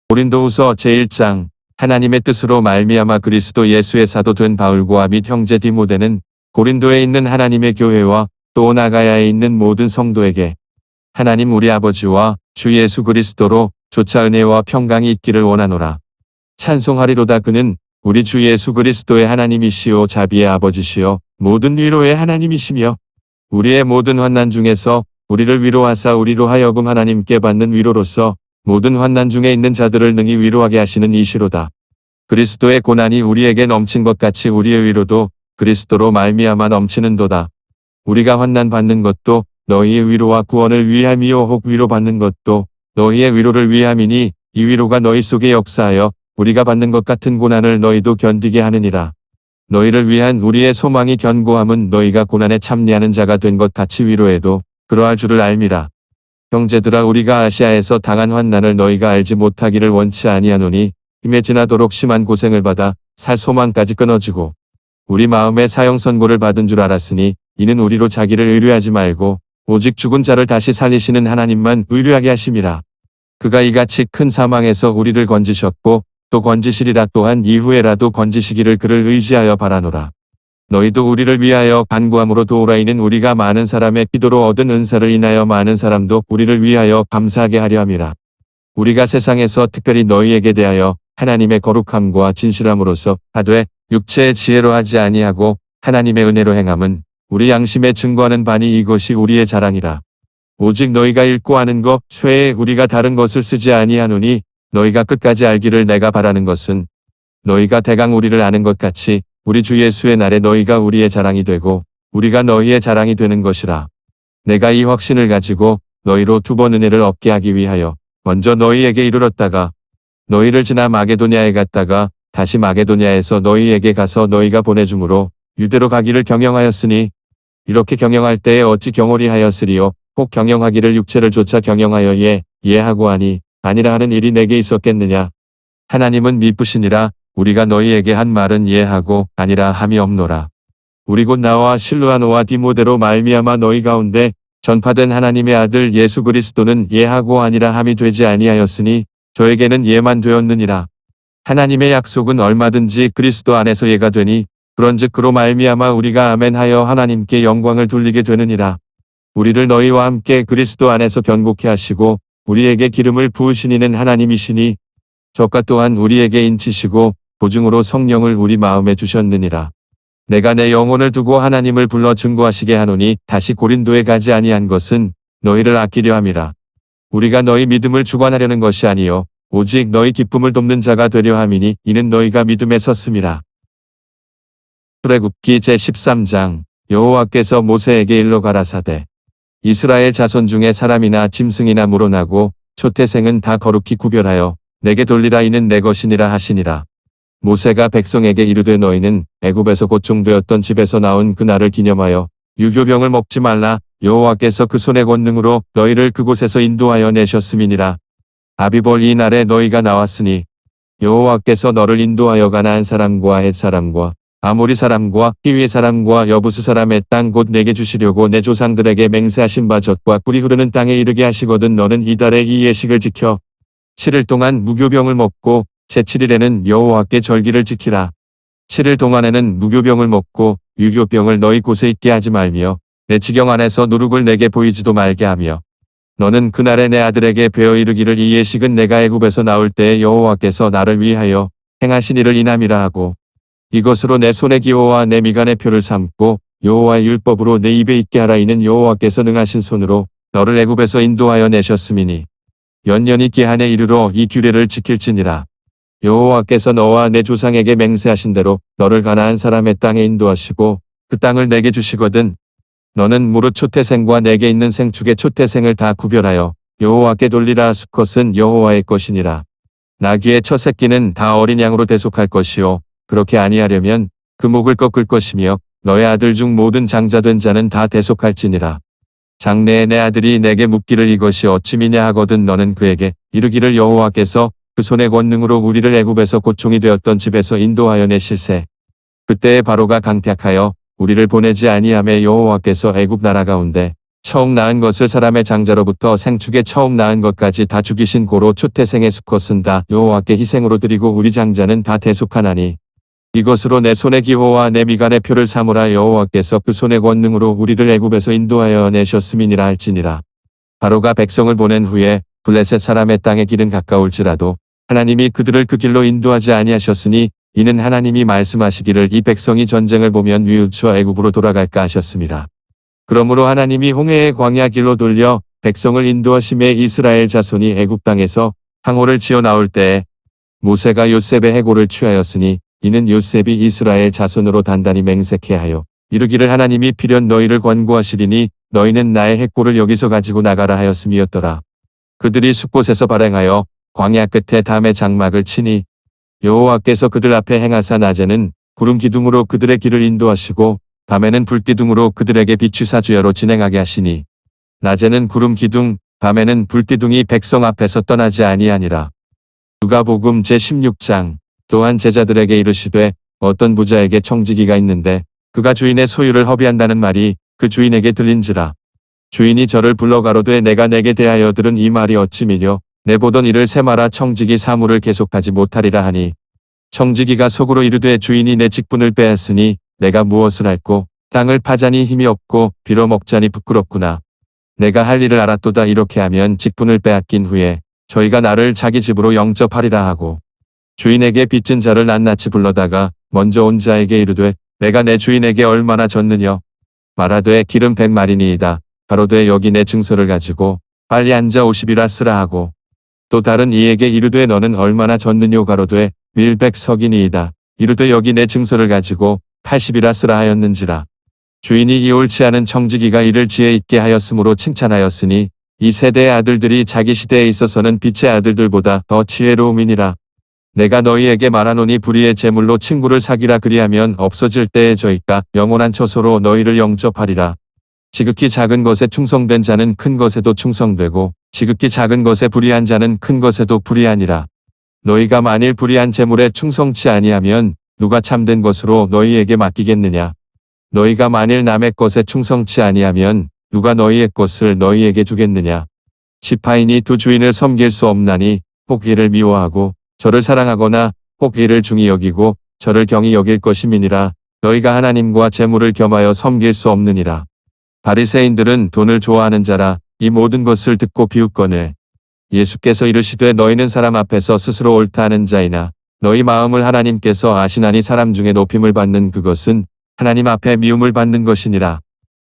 고린도후서 제1장. 하나님의 뜻으로 말미암아 그리스도 예수의 사도 된 바울과 및 형제 디모데는 고린도에 있는 하나님의 교회와 또 나가야에 있는 모든 성도에게 하나님 우리 아버지와 주 예수 그리스도로 조차 은혜와 평강이 있기를 원하노라. 찬송하리로다. 그는 우리 주 예수 그리스도의 하나님이시오 자비의 아버지시오 모든 위로의 하나님이시며 우리의 모든 환난 중에서 우리를 위로하사 우리로 하여금 하나님께 받는 위로로서 모든 환난 중에 있는 자들을 능히 위로하게 하시는 이시로다. 그리스도의 고난이 우리에게 넘친 것 같이 우리의 위로도 그리스도로 말미암아 넘치는도다. 우리가 환난 받는 것도 너희의 위로와 구원을 위함이요 혹 위로받는 것도 너희의 위로를 위함이니 이 위로가 너희 속에 역사하여 우리가 받는 것 같은 고난을 너희도 견디게 하느니라. 너희를 위한 우리의 소망이 견고함은 너희가 고난에 참여하는 자가 된 것 같이 위로해도 그러할 줄을 알미라. 형제들아 우리가 아시아에서 당한 환난을 너희가 알지 못하기를 원치 아니하노니 힘에 지나도록 심한 고생을 받아 살 소망까지 끊어지고 우리 마음에 사형 선고를 받은 줄 알았으니 이는 우리로 자기를 의뢰하지 말고 오직 죽은 자를 다시 살리시는 하나님만 의뢰하게 하심이라. 그가 이같이 큰 사망에서 우리를 건지셨고 또 건지시리라. 또한 이후에라도 건지시기를 그를 의지하여 바라노라. 너희도 우리를 위하여 간구함으로 도우라. 이는 우리가 많은 사람의 기도로 얻은 은사를 인하여 많은 사람도 우리를 위하여 감사하게 하려 함이라. 우리가 세상에서 특별히 너희에게 대하여 하나님의 거룩함과 진실함으로써 하되 육체의 지혜로 하지 아니하고 하나님의 은혜로 행함은 우리 양심에 증거하는 바니 이것이 우리의 자랑이라. 오직 너희가 읽고 아는 것 외에 우리가 다른 것을 쓰지 아니하노니 너희가 끝까지 알기를 내가 바라는 것은 너희가 대강 우리를 아는 것 같이 우리 주 예수의 날에 너희가 우리의 자랑이 되고 우리가 너희의 자랑이 되는 것이라. 내가 이 확신을 가지고 너희로 두 번 은혜를 얻게 하기 위하여 먼저 너희에게 이르렀다가 너희를 지나 마게도냐에 갔다가 다시 마게도냐에서 너희에게 가서 너희가 보내줌으로 유대로 가기를 경영하였으니 이렇게 경영할 때에 어찌 경홀히 하였으리요. 혹 경영하기를 육체를 쫓아 경영하여 예하고 하니 아니라 하는 일이 내게 있었겠느냐. 하나님은 미쁘시니라. 우리가 너희에게 한 말은 예하고 아니라 함이 없노라. 우리 곧 나와 실루아노와 디모데로 말미암아 너희 가운데 전파된 하나님의 아들 예수 그리스도는 예하고 아니라 함이 되지 아니하였으니 저에게는 예만 되었느니라. 하나님의 약속은 얼마든지 그리스도 안에서 예가 되니 그런즉 그로 말미암아 우리가 아멘하여 하나님께 영광을 돌리게 되느니라. 우리를 너희와 함께 그리스도 안에서 견고케 하시고 우리에게 기름을 부으신 이는 하나님이시니 저가 또한 우리에게 인치시고 보증으로 성령을 우리 마음에 주셨느니라. 내가 내 영혼을 두고 하나님을 불러 증거하시게 하노니 다시 고린도에 가지 아니한 것은 너희를 아끼려 함이라. 우리가 너희 믿음을 주관하려는 것이 아니요 오직 너희 기쁨을 돕는 자가 되려 함이니 이는 너희가 믿음에 섰음이라. 출애굽기 제13장. 여호와께서 모세에게 일러 가라사대 이스라엘 자손 중에 사람이나 짐승이나 물어나고 초태생은 다 거룩히 구별하여 내게 돌리라. 이는 내 것이니라 하시니라. 모세가 백성에게 이르되 너희는 애굽에서 고총되었던 집에서 나온 그날을 기념하여 유교병을 먹지 말라. 여호와께서 그 손의 권능으로 너희를 그곳에서 인도하여 내셨음이니라. 아비볼 이 날에 너희가 나왔으니 여호와께서 너를 인도하여 가나안 사람과 헷 사람과 아모리 사람과 히위 사람과 여부스 사람의 땅 곧 내게 주시려고 내 조상들에게 맹세하신 바 젖과 꿀이 흐르는 땅에 이르게 하시거든. 너는 이달에 이 예식을 지켜 7일 동안 무교병을 먹고 제7일에는 여호와께 절기를 지키라. 7일 동안에는 무교병을 먹고 유교병을 너희 곳에 있게 하지 말며 내 지경 안에서 누룩을 내게 보이지도 말게 하며 너는 그날에 내 아들에게 베어 이르기를 이 예식은 내가 애굽에서 나올 때에 여호와께서 나를 위하여 행하신 일을 인함이라 하고 이것으로 내 손의 기호와 내 미간의 표를 삼고 여호와의 율법으로 내 입에 있게 하라. 이는 여호와께서 능하신 손으로 너를 애굽에서 인도하여 내셨음이니 연년이 기한에 이르러 이 규례를 지킬지니라. 여호와께서 너와 내 조상에게 맹세하신 대로 너를 가나안 사람의 땅에 인도하시고 그 땅을 내게 주시거든. 너는 무릇 초태생과 내게 있는 생축의 초태생을 다 구별하여 여호와께 돌리라. 수컷은 여호와의 것이니라. 나귀의 첫 새끼는 다 어린 양으로 대속할 것이요 그렇게 아니하려면 그 목을 꺾을 것이며 너의 아들 중 모든 장자된 자는 다 대속할지니라. 장래에 내 아들이 내게 묻기를 이것이 어찌 미냐 하거든 너는 그에게 이르기를 여호와께서 그 손의 권능으로 우리를 애굽에서 고총이 되었던 집에서 인도하여 내실세. 그때에 바로가 강팍하여 우리를 보내지 아니하매 여호와께서 애굽 나라 가운데 처음 낳은 것을 사람의 장자로부터 생축에 처음 낳은 것까지 다 죽이신 고로 초태생의 수컷은 다 여호와께 희생으로 드리고 우리 장자는 다 대속하나니 이것으로 내 손의 기호와 내 미간의 표를 삼으라. 여호와께서 그 손의 권능으로 우리를 애굽에서 인도하여 내셨음이니라 할지니라. 바로가 백성을 보낸 후에 블레셋 사람의 땅의 길은 가까울지라도 하나님이 그들을 그 길로 인도하지 아니하셨으니 이는 하나님이 말씀하시기를 이 백성이 전쟁을 보면 뉘우쳐 애굽으로 돌아갈까 하셨음이라. 그러므로 하나님이 홍해의 광야 길로 돌려 백성을 인도하심에 이스라엘 자손이 애굽 땅에서 항오를 지어 나올 때에 모세가 요셉의 해골을 취하였으니 이는 요셉이 이스라엘 자손으로 단단히 맹세케 하여 이르기를 하나님이 필연 너희를 권고하시리니 너희는 나의 해골을 여기서 가지고 나가라 하였음이었더라. 그들이 숲곳에서 발행하여 광야 끝에 담의 장막을 치니 여호와께서 그들 앞에 행하사 낮에는 구름 기둥으로 그들의 길을 인도하시고 밤에는 불기둥으로 그들에게 비추사 주야로 진행하게 하시니 낮에는 구름 기둥 밤에는 불기둥이 백성 앞에서 떠나지 아니하니라. 누가복음 제16장. 또한 제자들에게 이르시되 어떤 부자에게 청지기가 있는데 그가 주인의 소유를 허비한다는 말이 그 주인에게 들린지라. 주인이 저를 불러 가로되 내가 내게 대하여 들은 이 말이 어찌 미뇨 내 보던 일을 세마라. 청지기 사물을 계속하지 못하리라 하니 청지기가 속으로 이르되 주인이 내 직분을 빼앗으니 내가 무엇을 할꼬 땅을 파자니 힘이 없고 빌어먹자니 부끄럽구나. 내가 할 일을 알았도다. 이렇게 하면 직분을 빼앗긴 후에 저희가 나를 자기 집으로 영접하리라 하고 주인에게 빚진 자를 낱낱이 불러다가 먼저 온 자에게 이르되 내가 내 주인에게 얼마나 졌느냐. 말하되 기름 100마리니이다. 가로되 여기 내 증서를 가지고 빨리 앉아 50이라 쓰라 하고 또 다른 이에게 이르되 너는 얼마나 졌느뇨. 가로되 밀 100석이니이다. 이르되 여기 내 증서를 가지고 80이라 쓰라 하였는지라. 주인이 이 옳지 않은 청지기가 이를 지혜 있게 하였으므로 칭찬하였으니 이 세대의 아들들이 자기 시대에 있어서는 빛의 아들들보다 더 지혜로움이니라. 내가 너희에게 말하노니 불의의 재물로 친구를 사귀라. 그리하면 없어질 때에 저희가 영원한 처소로 너희를 영접하리라. 지극히 작은 것에 충성된 자는 큰 것에도 충성되고 지극히 작은 것에 불의한 자는 큰 것에도 불의하니라. 너희가 만일 불의한 재물에 충성치 아니하면 누가 참된 것으로 너희에게 맡기겠느냐. 너희가 만일 남의 것에 충성치 아니하면 누가 너희의 것을 너희에게 주겠느냐. 지파인이 두 주인을 섬길 수 없나니 혹 이를 미워하고 저를 사랑하거나 혹 이를 중히 여기고 저를 경히 여길 것임이니라. 너희가 하나님과 재물을 겸하여 섬길 수 없느니라. 바리새인들은 돈을 좋아하는 자라. 이 모든 것을 듣고 비웃거늘 예수께서 이르시되 너희는 사람 앞에서 스스로 옳다 하는 자이나 너희 마음을 하나님께서 아시나니 사람 중에 높임을 받는 그것은 하나님 앞에 미움을 받는 것이니라.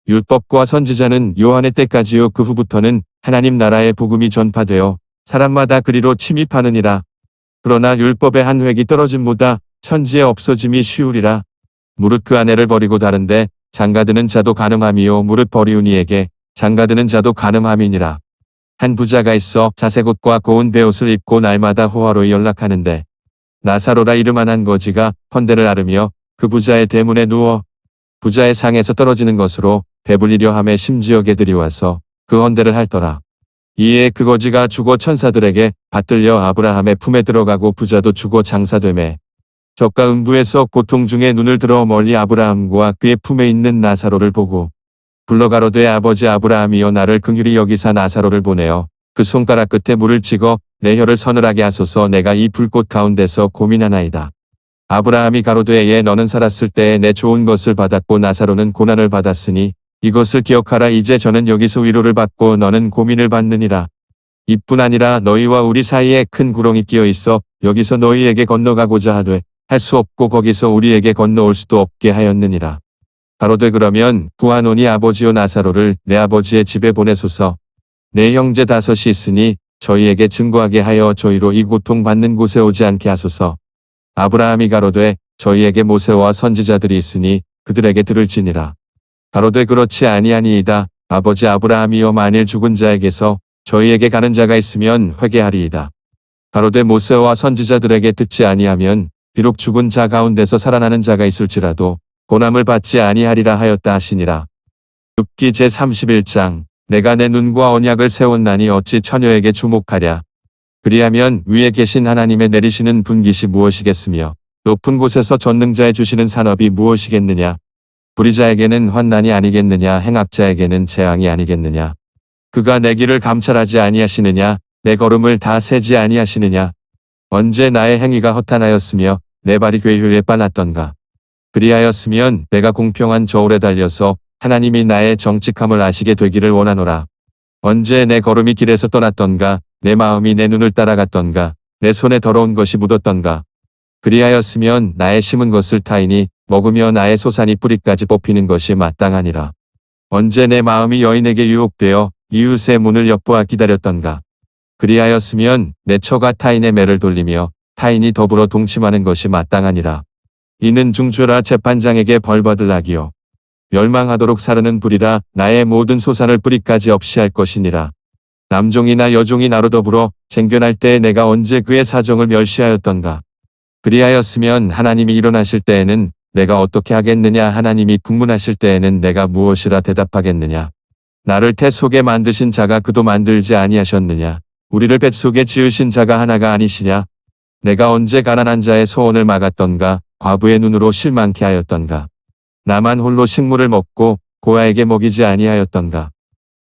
율법과 선지자는 요한의 때까지요 그 후부터는 하나님 나라의 복음이 전파되어 사람마다 그리로 침입하느니라. 그러나 율법의 한 획이 떨어짐보다 천지의 없어짐이 쉬우리라. 무릇 그 아내를 버리고 다른데 장가드는 자도 간음함이요 무릇 버리운 이에게 장가드는 자도 간음함이니라. 한 부자가 있어 자색옷과 고운 베옷을 입고 날마다 호화로이 연락하는데 나사로라 이름한 한 거지가 헌대를 앓으며 그 부자의 대문에 누워 부자의 상에서 떨어지는 것으로 배불리려 하매 심지어 개들이 와서 그 헌대를 핥더라. 이에 그 거지가 죽어 천사들에게 받들려 아브라함의 품에 들어가고 부자도 죽어 장사되매 적과 음부에서 고통 중에 눈을 들어 멀리 아브라함과 그의 품에 있는 나사로를 보고 불러 가로되 아버지 아브라함이여 나를 긍휼히 여기사 나사로를 보내어 그 손가락 끝에 물을 찍어 내 혀를 서늘하게 하소서. 내가 이 불꽃 가운데서 고민하나이다. 아브라함이 가로되 예 너는 살았을 때에 내 좋은 것을 받았고 나사로는 고난을 받았으니 이것을 기억하라. 이제 저는 여기서 위로를 받고 너는 고민을 받느니라. 이뿐 아니라 너희와 우리 사이에 큰 구렁이 끼어 있어 여기서 너희에게 건너가고자 하되 할 수 없고 거기서 우리에게 건너올 수도 없게 하였느니라. 가로되 그러면 구하노니 아버지요 나사로를 내 아버지의 집에 보내소서. 내 형제 5이 있으니 저희에게 증거하게 하여 저희로 이 고통받는 곳에 오지 않게 하소서. 아브라함이 가로되 저희에게 모세와 선지자들이 있으니 그들에게 들을지니라. 가로되 그렇지 아니하니이다. 아버지 아브라함이여 만일 죽은 자에게서 저희에게 가는 자가 있으면 회개하리이다. 가로되 모세와 선지자들에게 듣지 아니하면 비록 죽은 자 가운데서 살아나는 자가 있을지라도 고난을 받지 아니하리라 하였다 하시니라. 욥기 제31장 내가 내 눈과 언약을 세웠나니 어찌 처녀에게 주목하랴. 그리하면 위에 계신 하나님의 내리시는 분깃이 무엇이겠으며 높은 곳에서 전능자의 주시는 산업이 무엇이겠느냐. 불의자에게는 환난이 아니겠느냐. 행악자에게는 재앙이 아니겠느냐. 그가 내 길을 감찰하지 아니하시느냐. 내 걸음을 다 세지 아니하시느냐. 언제 나의 행위가 허탄하였으며 내 발이 괴효에 빨랐던가. 그리하였으면 내가 공평한 저울에 달려서 하나님이 나의 정직함을 아시게 되기를 원하노라. 언제 내 걸음이 길에서 떠났던가. 내 마음이 내 눈을 따라갔던가. 내 손에 더러운 것이 묻었던가. 그리하였으면 나의 심은 것을 타이니 먹으며 나의 소산이 뿌리까지 뽑히는 것이 마땅하니라. 언제 내 마음이 여인에게 유혹되어 이웃의 문을 엿보아 기다렸던가. 그리하였으면 내 처가 타인의 매를 돌리며 타인이 더불어 동침하는 것이 마땅하니라. 이는 중죄라 재판장에게 벌받을 악이요 멸망하도록 사르는 불이라. 나의 모든 소산을 뿌리까지 없이 할 것이니라. 남종이나 여종이 나로 더불어 쟁견할 때에 내가 언제 그의 사정을 멸시하였던가. 그리하였으면 하나님이 일어나실 때에는 내가 어떻게 하겠느냐. 하나님이 국문하실 때에는 내가 무엇이라 대답하겠느냐. 나를 태 속에 만드신 자가 그도 만들지 아니하셨느냐. 우리를 뱃속에 지으신 자가 하나가 아니시냐. 내가 언제 가난한 자의 소원을 막았던가. 과부의 눈으로 실망케 하였던가. 나만 홀로 식물을 먹고 고아에게 먹이지 아니하였던가.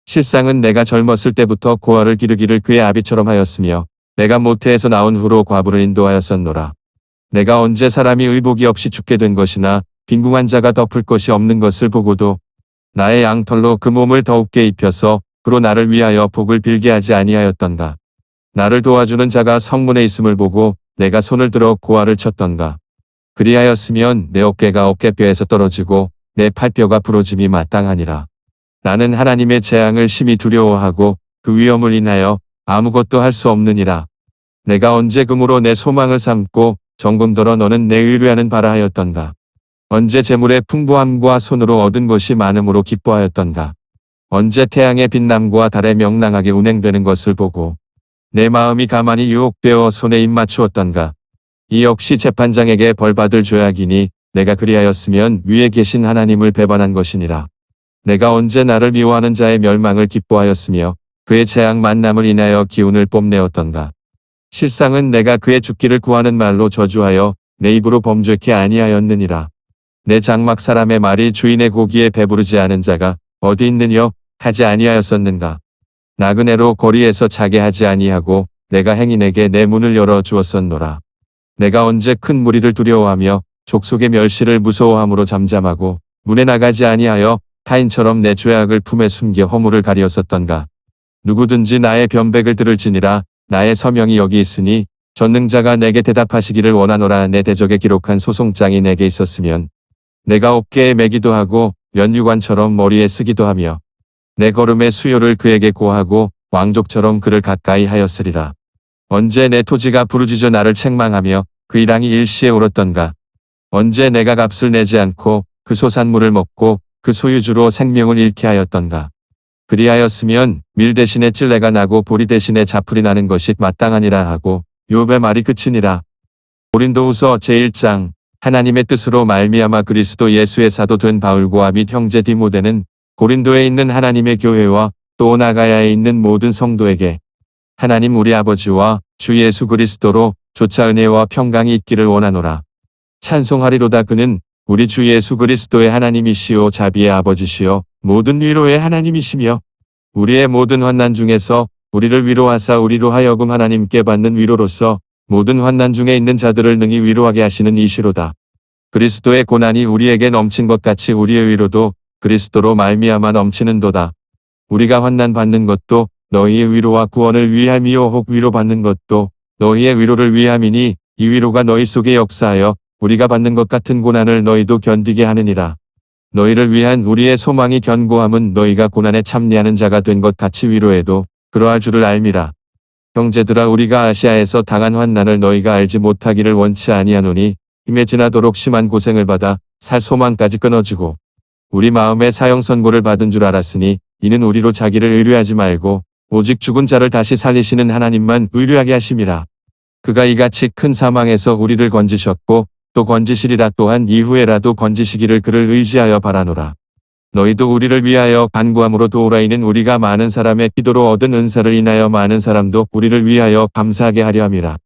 실상은 내가 젊었을 때부터 고아를 기르기를 그의 아비처럼 하였으며 내가 모태에서 나온 후로 과부를 인도하였었노라. 내가 언제 사람이 의복이 없이 죽게 된 것이나 빈궁한 자가 덮을 것이 없는 것을 보고도 나의 양털로 그 몸을 더욱게 입혀서 그로 나를 위하여 복을 빌게 하지 아니하였던가. 나를 도와주는 자가 성문에 있음을 보고 내가 손을 들어 고아를 쳤던가. 그리하였으면 내 어깨가 어깨뼈에서 떨어지고 내 팔뼈가 부러짐이 마땅하니라. 나는 하나님의 재앙을 심히 두려워하고 그 위험을 인하여 아무것도 할 수 없느니라. 내가 언제 금으로 내 소망을 삼고 정금더러 너는 내 의뢰하는 바라 하였던가. 언제 재물의 풍부함과 손으로 얻은 것이 많음으로 기뻐하였던가. 언제 태양의 빛남과 달의 명랑하게 운행되는 것을 보고 내 마음이 가만히 유혹되어 손에 입맞추었던가. 이 역시 재판장에게 벌받을 죄악이니 내가 그리하였으면 위에 계신 하나님을 배반한 것이니라. 내가 언제 나를 미워하는 자의 멸망을 기뻐하였으며 그의 재앙 만남을 인하여 기운을 뽐내었던가. 실상은 내가 그의 죽기를 구하는 말로 저주하여 내 입으로 범죄케 아니하였느니라. 내 장막 사람의 말이 주인의 고기에 배부르지 않은 자가 어디 있느뇨 하지 아니하였었는가. 나그네로 거리에서 자게 하지 아니하고 내가 행인에게 내 문을 열어 주었었노라. 내가 언제 큰 무리를 두려워하며 족속의 멸시를 무서워함으로 잠잠하고 문에 나가지 아니하여 타인처럼 내 죄악을 품에 숨겨 허물을 가리었었던가. 누구든지 나의 변백을 들을지니라. 나의 서명이 여기 있으니 전능자가 내게 대답하시기를 원하노라. 내 대적에 기록한 소송장이 내게 있었으면 내가 어깨에 매기도 하고 면류관처럼 머리에 쓰기도 하며 내 걸음의 수요를 그에게 고하고 왕족처럼 그를 가까이 하였으리라. 언제 내 토지가 부르짖어 나를 책망하며 그 일항이 일시에 울었던가. 언제 내가 값을 내지 않고 그 소산물을 먹고 그 소유주로 생명을 잃게 하였던가. 그리하였으면 밀 대신에 찔레가 나고 보리 대신에 자풀이 나는 것이 마땅하니라 하고 욥의 말이 그치니라. 고린도후서 제1장. 하나님의 뜻으로 말미암아 그리스도 예수의 사도 된 바울과 및 형제 디모데는 고린도에 있는 하나님의 교회와 또 나가야에 있는 모든 성도에게 하나님 우리 아버지와 주 예수 그리스도로 조차 은혜와 평강이 있기를 원하노라. 찬송하리로다. 그는 우리 주 예수 그리스도의 하나님이시오 자비의 아버지시오 모든 위로의 하나님이시며 우리의 모든 환난 중에서 우리를 위로하사 우리로 하여금 하나님께 받는 위로로서 모든 환난 중에 있는 자들을 능히 위로하게 하시는 이시로다. 그리스도의 고난이 우리에게 넘친 것 같이 우리의 위로도 그리스도로 말미암아 넘치는도다. 우리가 환난 받는 것도 너희의 위로와 구원을 위함이요 혹 위로받는 것도 너희의 위로를 위함이니 이 위로가 너희 속에 역사하여 우리가 받는 것 같은 고난을 너희도 견디게 하느니라. 너희를 위한 우리의 소망이 견고함은 너희가 고난에 참여하는 자가 된 것 같이 위로해도 그러할 줄을 알미라. 형제들아 우리가 아시아에서 당한 환난을 너희가 알지 못하기를 원치 아니하노니 힘에 지나도록 심한 고생을 받아 살 소망까지 끊어지고 우리 마음에 사형 선고를 받은 줄 알았으니 이는 우리로 자기를 의뢰하지 말고 오직 죽은 자를 다시 살리시는 하나님만 의뢰하게 하심이라. 그가 이같이 큰 사망에서 우리를 건지셨고 또 건지시리라. 또한 이후에라도 건지시기를 그를 의지하여 바라노라. 너희도 우리를 위하여 간구함으로 도우라. 이는 우리가 많은 사람의 기도로 얻은 은사를 인하여 많은 사람도 우리를 위하여 감사하게 하려 함이라.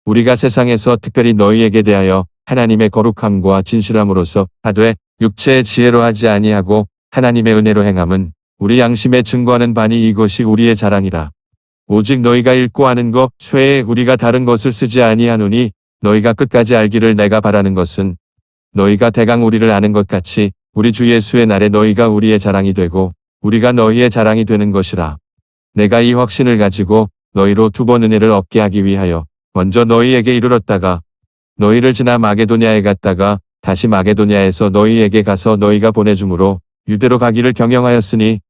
우리가 세상에서 특별히 너희에게 대하여 하나님의 거룩함과 진실함으로써 하되 육체의 지혜로 하지 아니하고 하나님의 은혜로 행함은 우리 양심에 증거하는 바니 이것이 우리의 자랑이라. 오직 너희가 읽고 아는 것 외에 우리가 다른 것을 쓰지 아니하노니 너희가 끝까지 알기를 내가 바라는 것은 너희가 대강 우리를 아는 것 같이 우리 주 예수의 날에 너희가 우리의 자랑이 되고 우리가 너희의 자랑이 되는 것이라. 내가 이 확신을 가지고 너희로 두 번 은혜를 얻게 하기 위하여 먼저 너희에게 이르렀다가 너희를 지나 마게도냐에 갔다가 다시 마게도냐에서 너희에게 가서 너희가 보내줌으로 유대로 가기를 경영하였으니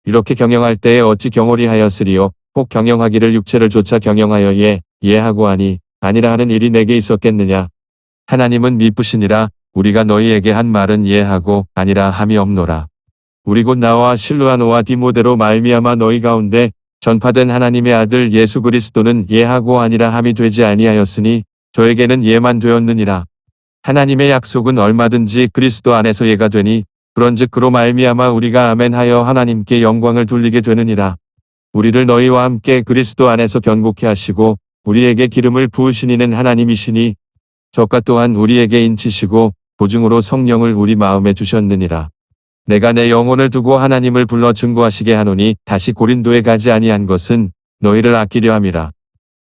이렇게 경영할 때에 어찌 경홀히 하였으리요 혹 경영하기를 육체를 조차 경영하여 예하고 하니 아니라 하는 일이 내게 있었겠느냐. 하나님은 미쁘시니라. 우리가 너희에게 한 말은 예하고 아니라 함이 없노라. 우리 곧 나와 실루아노와 디모데로 말미암아 너희 가운데 전파된 하나님의 아들 예수 그리스도는 예하고 아니라 함이 되지 아니하였으니 저에게는 예만 되었느니라. 하나님의 약속은 얼마든지 그리스도 안에서 예가 되니 그런즉 그로 말미암아 우리가 아멘하여 하나님께 영광을 돌리게 되느니라. 우리를 너희와 함께 그리스도 안에서 견고케 하시고 우리에게 기름을 부으신 이는 하나님이시니 저가 또한 우리에게 인치시고 보증으로 성령을 우리 마음에 주셨느니라. 내가 내 영혼을 두고 하나님을 불러 증거하시게 하노니 다시 고린도에 가지 아니한 것은 너희를 아끼려 함이라.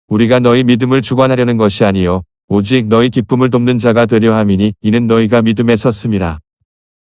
우리가 너희 믿음을 주관하려는 것이 아니요 오직 너희 기쁨을 돕는 자가 되려 함이니 이는 너희가 믿음에 섰음이라.